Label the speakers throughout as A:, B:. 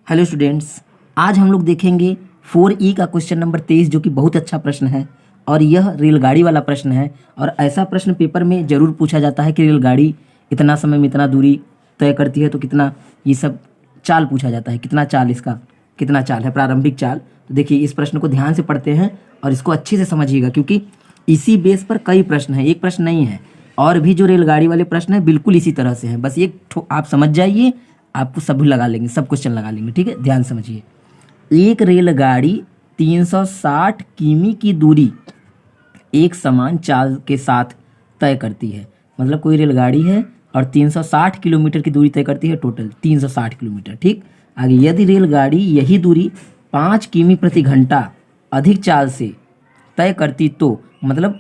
A: Hello students, आज हम लोग देखेंगे 4E का क्वेश्चन नंबर 23 जो कि बहुत अच्छा प्रश्न है और यह रेलगाड़ी वाला प्रश्न है। और ऐसा प्रश्न पेपर में ज़रूर पूछा जाता है कि रेलगाड़ी इतना समय में इतना दूरी तय करती है तो कितना, ये सब चाल पूछा जाता है, कितना चाल, इसका कितना चाल है, प्रारंभिक चाल। तो देखिए इस प्रश्न को ध्यान से पढ़ते हैं और इसको अच्छे से समझिएगा, क्योंकि इसी बेस पर कई प्रश्न हैं, एक प्रश्न नहीं है। और भी जो रेलगाड़ी वाले प्रश्न हैं बिल्कुल इसी तरह से हैं, बस ये आप समझ जाइए, आपको सभी लगा लेंगे, सब क्वेश्चन लगा लेंगे। ठीक है, ध्यान समझिए। एक रेलगाड़ी 360 किमी की दूरी एक समान चाल के साथ तय करती है। मतलब कोई रेलगाड़ी है और 360 किलोमीटर की दूरी तय करती है, टोटल 360 किलोमीटर। ठीक, आगे यदि रेलगाड़ी यही दूरी 5 किमी प्रति घंटा अधिक चाल से तय करती तो, मतलब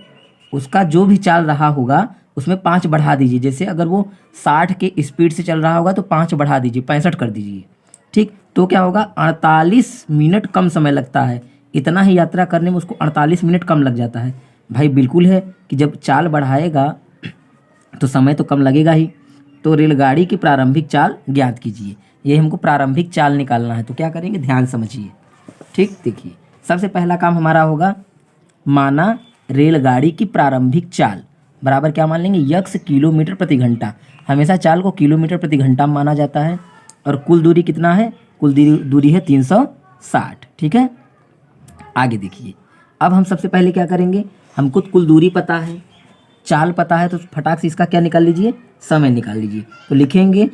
A: उसका जो भी चाल रहा होगा उसमें 5 बढ़ा दीजिए। जैसे अगर वो 60 के स्पीड से चल रहा होगा तो 5 बढ़ा दीजिए, 65 कर दीजिए। ठीक, तो क्या होगा, 48 मिनट कम समय लगता है। इतना ही यात्रा करने में उसको 48 मिनट कम लग जाता है। भाई बिल्कुल है कि जब चाल बढ़ाएगा तो समय तो कम लगेगा ही। तो रेलगाड़ी की प्रारंभिक चाल ज्ञात कीजिए, ये हमको प्रारंभिक चाल निकालना है। तो क्या करेंगे, ध्यान समझिए। ठीक, देखिए सबसे पहला काम हमारा होगा, माना रेलगाड़ी की प्रारंभिक चाल बराबर क्या मान लेंगे, यक्स किलोमीटर प्रति घंटा। हमेशा चाल को किलोमीटर प्रति घंटा में माना जाता है। और कुल दूरी कितना है, कुल दूरी है 360। ठीक है, आगे देखिए। अब हम सबसे पहले क्या करेंगे, हमको कुल दूरी पता है, चाल पता है, तो फटाक से इसका क्या निकाल लीजिए, समय निकाल लीजिए। तो लिखेंगे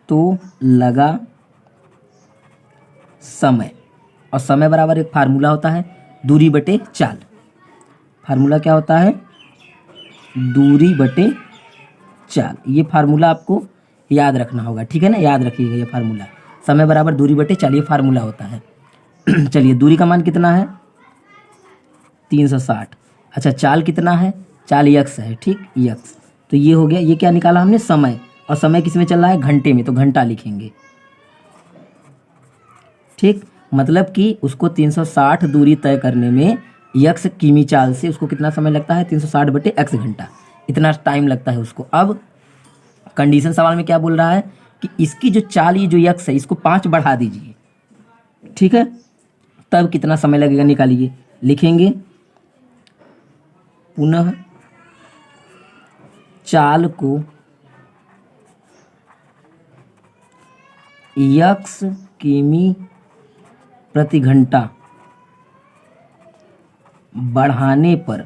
A: तो लगा समय, और समय बराबर एक फार्मूला होता है, दूरी बटे चाल। फार्मूला क्या होता है, दूरी बटे चाल। ये फार्मूला आपको याद रखना होगा, ठीक है ना, याद रखिएगा ये फार्मूला। समय बराबर दूरी बटे चाल, ये फार्मूला होता है। चलिए, दूरी का मान कितना है, 360। अच्छा, चाल कितना है, चाल यक्स है। ठीक, यक्स। तो ये हो गया, ये क्या निकाला हमने, समय। और समय किस में चल रहा है, घंटे में, तो घंटा लिखेंगे। ठीक, मतलब कि उसको 360 दूरी तय करने में यक्स किमी चाल से उसको कितना समय लगता है, 360 बटे एक्स घंटा, इतना टाइम लगता है उसको। अब कंडीशन सवाल में क्या बोल रहा है कि इसकी जो चाल, ये जो यक्स है, इसको 5 बढ़ा दीजिए। ठीक है, तब कितना समय लगेगा निकालिए। लिखेंगे पुनः चाल को यक्स किमी प्रति घंटा बढ़ाने पर,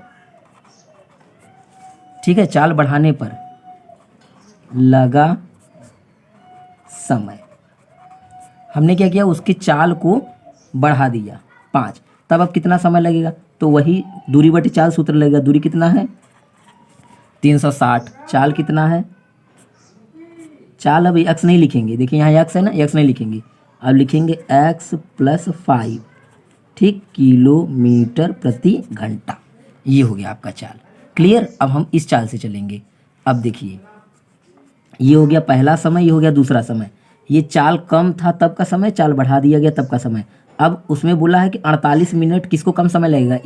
A: ठीक है, चाल बढ़ाने पर लगा समय। हमने क्या किया, उसकी चाल को बढ़ा दिया 5, तब अब कितना समय लगेगा, तो वही दूरी बटे चाल सूत्र लगेगा। दूरी कितना है, 360। चाल कितना है, चाल अब एक्स नहीं लिखेंगे, देखिए यहाँ एक्स है ना, एक्स नहीं लिखेंगे, अब लिखेंगे एक्स प्लस 5। ठीक, किलोमीटर प्रति घंटा। ये हो गया आपका चाल। क्लियर। अब हम इस चाल से चलेंगे। अब देखिए, ये हो गया पहला समय, ये हो गया दूसरा समय। ये चाल कम था तब का समय, चाल बढ़ा दिया गया तब का समय। अब उसमें बोला है कि 48 मिनट किसको कम समय लगेगा,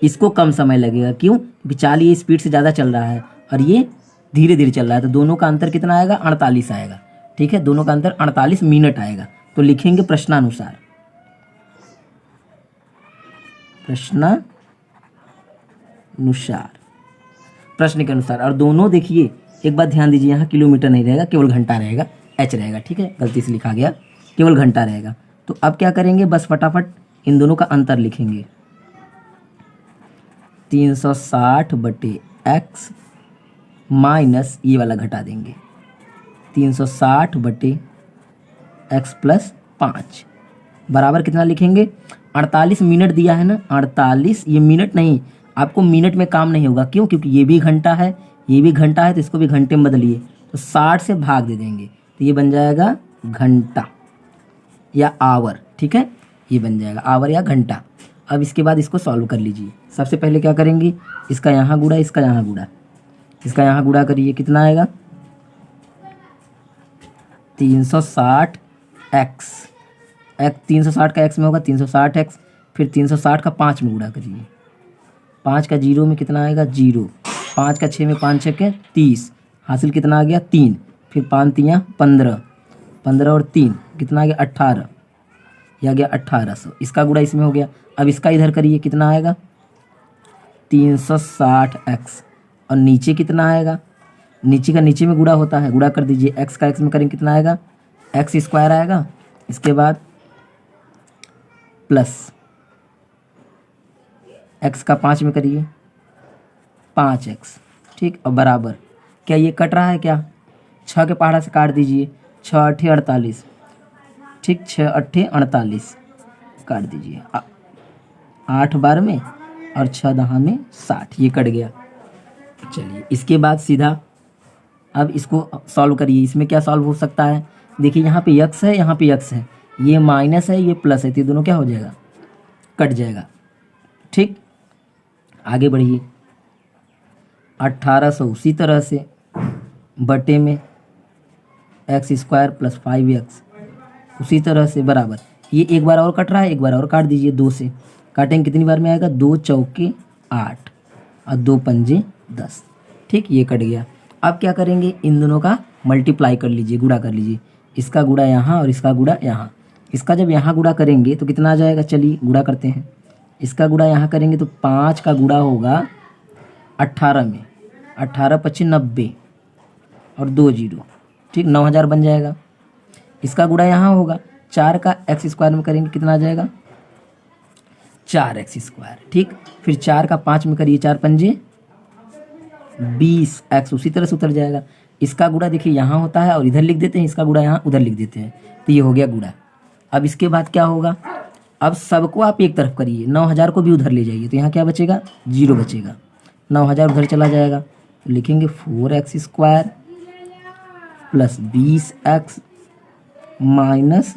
A: इसको कम समय लगेगा। क्यों, क्योंकि चाल ये स्पीड से ज़्यादा चल रहा है और ये धीरे धीरे चल रहा है, तो दोनों का अंतर कितना आएगा, 48 आएगा। ठीक है, दोनों का अंतर 48 मिनट आएगा। तो लिखेंगे प्रश्नानुसार, प्रश्न के अनुसार। और दोनों देखिए, एक बात ध्यान दीजिए, यहाँ किलोमीटर नहीं रहेगा, केवल घंटा रहेगा, एच रहेगा। ठीक है, गलती से लिखा गया, केवल घंटा रहेगा। तो अब क्या करेंगे, बस फटाफट इन दोनों का अंतर लिखेंगे, 360 बटे एक्स माइनस ये वाला घटा देंगे, 360 बटे एक्स प्लस 5 बराबर कितना लिखेंगे, 48 मिनट दिया है ना, 48, ये मिनट नहीं, आपको मिनट में काम नहीं होगा। क्यों, क्योंकि ये भी घंटा है, ये भी घंटा है, तो इसको भी घंटे में बदलिए, तो 60 से भाग दे देंगे, तो ये बन जाएगा घंटा या आवर। ठीक है, ये बन जाएगा आवर या घंटा। अब इसके बाद इसको सॉल्व कर लीजिए। सबसे पहले क्या करेंगे, इसका यहाँ गुणा, इसका यहाँ गुणा, इसका यहाँ गुणा करिए, कितना आएगा, 360 एक्स, 360 का एक्स में होगा 360 एक्स, फिर 360 का 5 में गुणा करिए, 5 का 0 में कितना आएगा, 0, 5 का 6 में 5 6 के 30, हासिल कितना आ गया, 3। फिर 5 तियाँ 15, 15 और 3 कितना आ गया 18, यह आ गया 1800। इसका गुणा इसमें हो गया। अब इसका इधर करिए, कितना आएगा 360x। और नीचे कितना आएगा, नीचे का नीचे में गुणा होता है, गुणा कर दीजिए। x का x में करेंगे कितना आएगा, x स्क्वायर आएगा। इसके बाद प्लस x का 5 में करिए 5x, ठीक। और बराबर, क्या ये कट रहा है क्या, 6 के पहाड़ा से काट दीजिए, 6 8 48, ठीक, 6 8 48 काट दीजिए, 8 12 में और 6 10 में 60, ये कट गया। चलिए इसके बाद सीधा अब इसको सॉल्व करिए। इसमें क्या सॉल्व हो सकता है, देखिए यहाँ पे x है, यहाँ पे x है, ये माइनस है, ये प्लस है, तो ये दोनों क्या हो जाएगा, कट जाएगा, ठीक। आगे बढ़िए, 1800 उसी तरह से बटे में x स्क्वायर प्लस 5x उसी तरह से बराबर। ये एक बार और कट रहा है, एक बार और काट दीजिए, 2 से काटेंगे कितनी बार में आएगा, 2 चौके 8 और 2 पंजे 10, ठीक, ये कट गया। अब क्या करेंगे, इन दोनों का मल्टीप्लाई कर लीजिए, गुणा कर लीजिए। इसका गुणा यहाँ और इसका गुणा यहाँ। इसका जब यहाँ गुणा करेंगे तो कितना आ जाएगा, चलिए गुणा करते हैं। इसका गुणा यहाँ करेंगे तो 5 का गुणा होगा 18 में, 18 25 90 और 2 0, ठीक, 9000 बन जाएगा। इसका गुणा यहाँ होगा, 4 का x स्क्वायर में करेंगे कितना आ जाएगा, 4x स्क्वायर, ठीक। फिर 4 का 5 में करिए, 4 पंजे 20x उसी तरह से उतर जाएगा। इसका गुणा देखिए यहाँ होता है और इधर लिख देते हैं, इसका गुणा यहाँ उधर लिख देते हैं, तो ये हो गया गुणा। अब इसके बाद क्या होगा, अब सबको आप एक तरफ करिए, 9000 को भी उधर ले जाइए, तो यहाँ क्या बचेगा, 0 बचेगा, 9000 उधर चला जाएगा, तो लिखेंगे 4x square plus 20x minus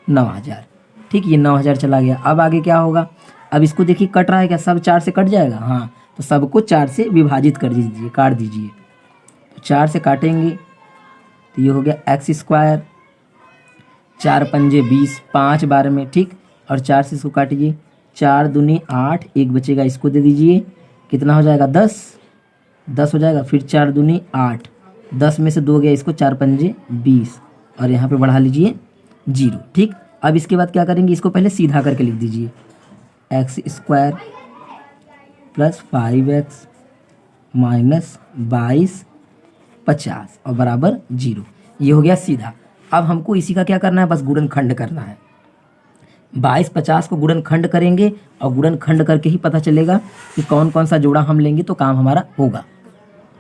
A: 9000, ठीक, ये 9000 चला गया। अब आगे क्या होगा, अब इसको देखिए कट रहा है क्या, सब 4 से कट जाएगा, हाँ, तो सबको 4 से विभाजित कर दीजिए, काट दीजिए। तो 4 से काटेंगे तो ये हो गया x स्क्वायर, 4 पंजे 20, 5 12 में, ठीक, और 4 से इसको काटिए, 4 दूनी 8, 1 बचेगा, इसको दे दीजिए, कितना हो जाएगा 10, 10 हो जाएगा। फिर 4 दूनी 8, 10 में से 2 गया, इसको 4 पंजे 20 और यहाँ पे बढ़ा लीजिए 0, ठीक। अब इसके बाद क्या करेंगे, इसको पहले सीधा करके लिख दीजिए, x square plus 5x minus 22 50 और बराबर 0, ये हो गया सीधा। अब हमको इसी का क्या करना है, बस गुणनखंड करना है। 22 50 को गुणनखंड करेंगे और गुणनखंड करके ही पता चलेगा कि कौन कौन सा जोड़ा हम लेंगे तो काम हमारा होगा।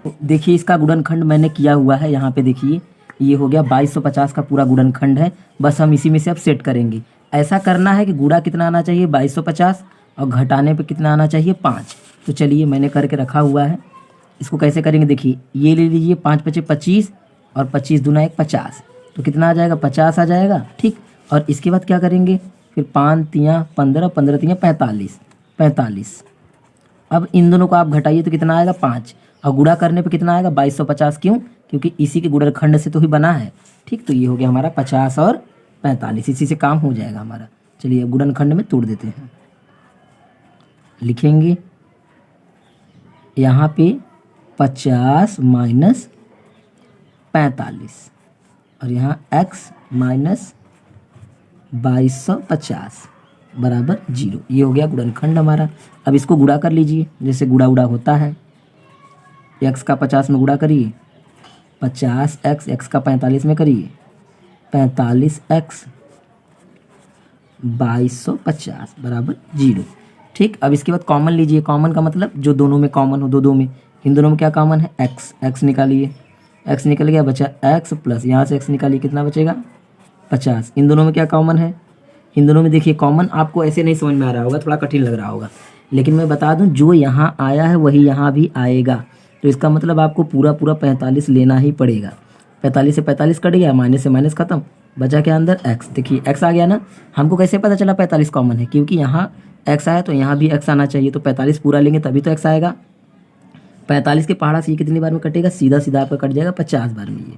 A: तो देखिए इसका गुणनखंड मैंने किया हुआ है, यहाँ पे देखिए ये हो गया 2250 का पूरा गुणनखंड है। बस हम इसी में से अब सेट करेंगे। ऐसा करना है कि गुणा कितना आना चाहिए 2250 और घटाने पे कितना आना चाहिए 5। तो चलिए मैंने करके रखा हुआ है। इसको कैसे करेंगे देखिए, ये ले लीजिए 5 पचे 25 और 25 दूना 1 50, तो कितना आ जाएगा 50 आ जाएगा, ठीक। और इसके बाद क्या करेंगे, फिर 5 तियाँ 15, 15 तियाँ 45, 45। अब इन दोनों को आप घटाइए तो कितना आएगा 5 और गुणा करने पे कितना आएगा 2250, क्यों, क्योंकि इसी के गुणनखंड से तो ही बना है, ठीक। तो ये हो गया हमारा 50 और 45, इसी से काम हो जाएगा हमारा। चलिए अब गुणनखंड में तोड़ देते हैं। लिखेंगे यहाँ पे 50 माइनस 45 और यहाँ x माइनस 2250 बराबर 0। ये हो गया गुणनखंड हमारा। अब इसको गुणा कर लीजिए, जैसे गुणा उड़ा होता है। x का 50 में गुणा करिए 50x, x का 45 में करिए 45x 2250 बराबर 0, ठीक। अब इसके बाद कॉमन लीजिए। कॉमन का मतलब जो दोनों में कॉमन हो, दो में, इन दोनों में क्या कॉमन है x, x निकालिए, x निकल गया, बचा x प्लस यहाँ से x निकालिए, कितना बचेगा 50। इन दोनों में क्या कॉमन है, इन दोनों में देखिए कॉमन आपको ऐसे नहीं समझ में आ रहा होगा, थोड़ा कठिन लग रहा होगा, लेकिन मैं बता दूं जो यहाँ आया है वही यहाँ भी आएगा। तो इसका मतलब आपको पूरा 45 लेना ही पड़ेगा। 45 से 45 कट गया, माइनस से माइनस खत्म, बचा क्या अंदर x। देखिए x आ गया ना। हमको कैसे पता चला 45 कॉमन है, क्योंकि यहाँ x आया तो यहाँ भी x आना चाहिए, तो 45 पूरा लेंगे तभी तो x आएगा। 45 के पहाड़ा से ये कितनी बार में कटेगा, सीधा सीधा आपका कट जाएगा 50 बार में, ये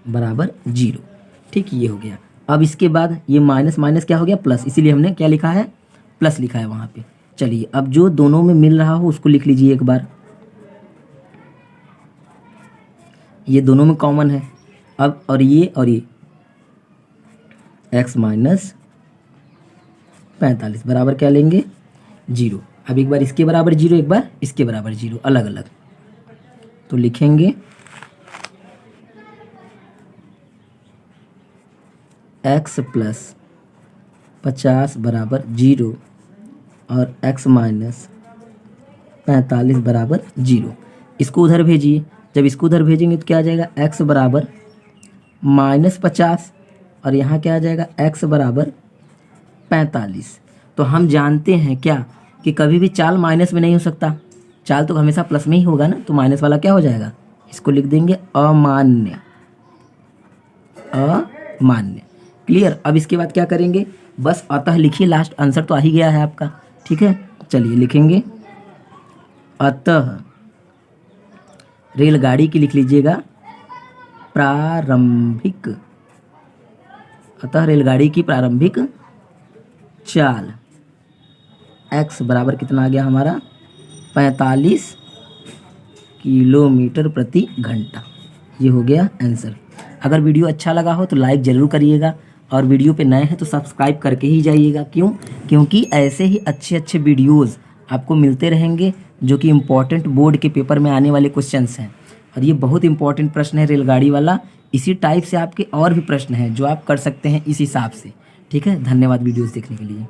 A: बराबर 0, ठीक। ये हो गया। अब इसके बाद ये माइनस माइनस क्या हो गया प्लस, इसीलिए हमने क्या लिखा है प्लस लिखा है वहाँ पे। चलिए अब जो दोनों में मिल रहा हो उसको लिख लीजिए एक बार। ये दोनों में कॉमन है। अब और ये x माइनस 45 बराबर क्या लेंगे 0। अब एक बार इसके बराबर 0, एक बार इसके बराबर 0, अलग अलग। तो लिखेंगे x प्लस 50 बराबर 0 और x माइनस 45 बराबर 0। इसको उधर भेजिए, जब इसको उधर भेजेंगे तो क्या आ जाएगा x बराबर -50 और यहाँ क्या आ जाएगा x बराबर 45। तो हम जानते हैं क्या कि कभी भी चाल माइनस में नहीं हो सकता, चाल तो हमेशा प्लस में ही होगा ना, तो माइनस वाला क्या हो जाएगा, इसको लिख देंगे अमान्य। अमान्य, क्लियर। अब इसके बाद क्या करेंगे, बस अतः लिखिए, लास्ट आंसर तो आ ही गया है आपका, ठीक है। चलिए लिखेंगे अतः रेलगाड़ी की लिख लीजिएगा प्रारंभिक, अतः रेलगाड़ी की प्रारंभिक चाल x बराबर कितना आ गया हमारा 45 किलोमीटर प्रति घंटा। ये हो गया आंसर। अगर वीडियो अच्छा लगा हो तो लाइक ज़रूर करिएगा और वीडियो पे नए हैं तो सब्सक्राइब करके ही जाइएगा। क्यों? क्योंकि ऐसे ही अच्छे अच्छे वीडियोज़ आपको मिलते रहेंगे जो कि इम्पॉर्टेंट बोर्ड के पेपर में आने वाले क्वेश्चंस हैं। और ये बहुत इंपॉर्टेंट प्रश्न है रेलगाड़ी वाला। इसी टाइप से आपके और भी प्रश्न हैं जो आप कर सकते हैं इस हिसाब से। ठीक है, धन्यवाद वीडियोज़ देखने के लिए।